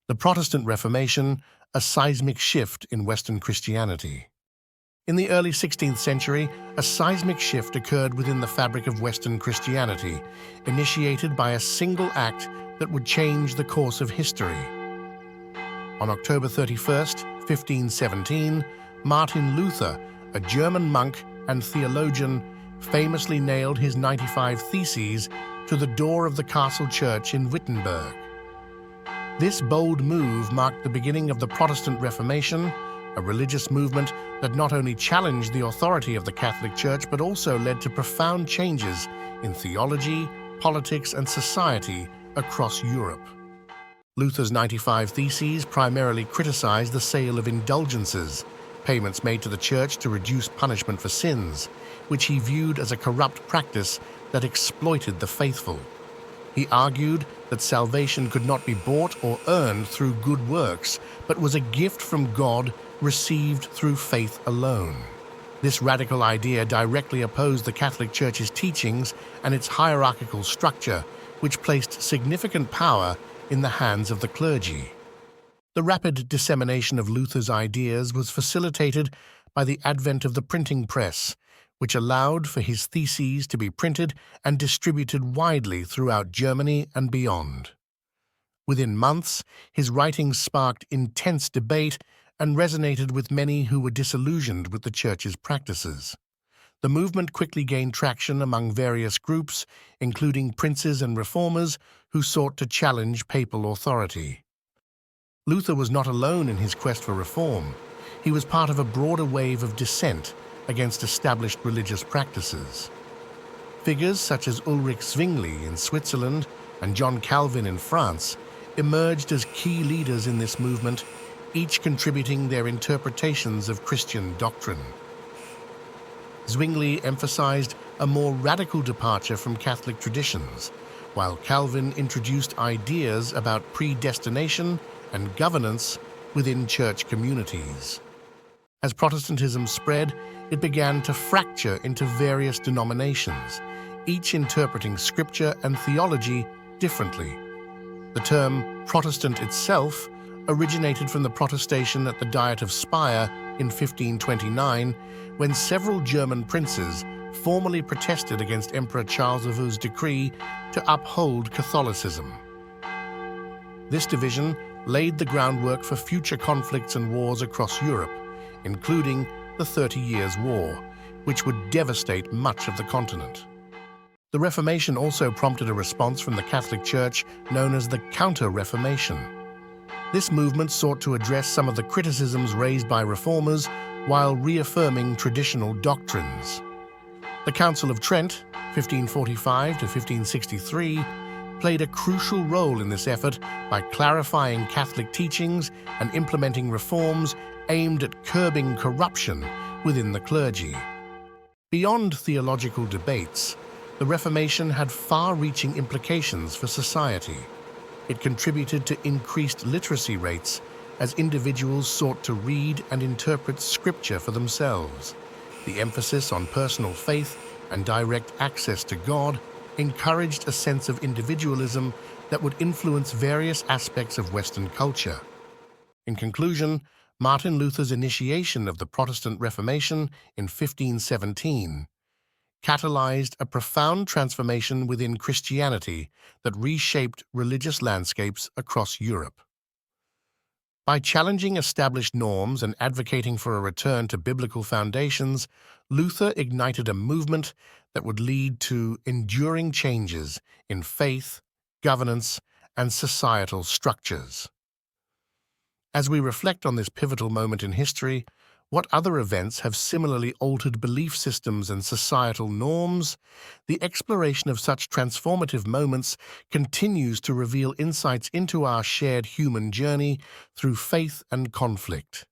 The Protestant Reformation, a seismic shift in Western Christianity. In the early 16th century, a seismic shift occurred within the fabric of Western Christianity, initiated by a single act that would change the course of history. On October 31st, 1517, Martin Luther, a German monk and theologian, famously nailed his 95 Theses to the door of the castle church in Wittenberg. This bold move marked the beginning of the Protestant Reformation, a religious movement that not only challenged the authority of the Catholic Church but also led to profound changes in theology, politics, and society across Europe. Luther's 95 Theses primarily criticized the sale of indulgences, payments made to the Church to reduce punishment for sins, which he viewed as a corrupt practice that exploited the faithful. He argued that salvation could not be bought or earned through good works, but was a gift from God received through faith alone. This radical idea directly opposed the Catholic Church's teachings and its hierarchical structure, which placed significant power in the hands of the clergy. The rapid dissemination of Luther's ideas was facilitated by the advent of the printing press, which allowed for his theses to be printed and distributed widely throughout Germany and beyond. Within months, his writings sparked intense debate and resonated with many who were disillusioned with the Church's practices. The movement quickly gained traction among various groups, including princes and reformers who sought to challenge papal authority. Luther was not alone in his quest for reform. He was part of a broader wave of dissent against established religious practices. Figures such as Ulrich Zwingli in Switzerland and John Calvin in France emerged as key leaders in this movement, each contributing their interpretations of Christian doctrine. Zwingli emphasized a more radical departure from Catholic traditions, while Calvin introduced ideas about predestination and governance within church communities. As Protestantism spread, it began to fracture into various denominations, each interpreting scripture and theology differently. The term Protestant itself originated from the protestation at the Diet of Speyer in 1529, when several German princes formally protested against Emperor Charles V's decree to uphold Catholicism. This division laid the groundwork for future conflicts and wars across Europe, including the 30 Years' War, which would devastate much of the continent. The Reformation also prompted a response from the Catholic Church known as the Counter-Reformation. This movement sought to address some of the criticisms raised by reformers while reaffirming traditional doctrines. The Council of Trent, 1545 to 1563, played a crucial role in this effort by clarifying Catholic teachings and implementing reforms aimed at curbing corruption within the clergy. Beyond theological debates, the Reformation had far-reaching implications for society. It contributed to increased literacy rates as individuals sought to read and interpret Scripture for themselves. The emphasis on personal faith and direct access to God encouraged a sense of individualism that would influence various aspects of Western culture. In conclusion, Martin Luther's initiation of the Protestant Reformation in 1517 catalyzed a profound transformation within Christianity that reshaped religious landscapes across Europe. By challenging established norms and advocating for a return to biblical foundations, Luther ignited a movement that would lead to enduring changes in faith, governance, and societal structures. As we reflect on this pivotal moment in history, what other events have similarly altered belief systems and societal norms? The exploration of such transformative moments continues to reveal insights into our shared human journey through faith and conflict.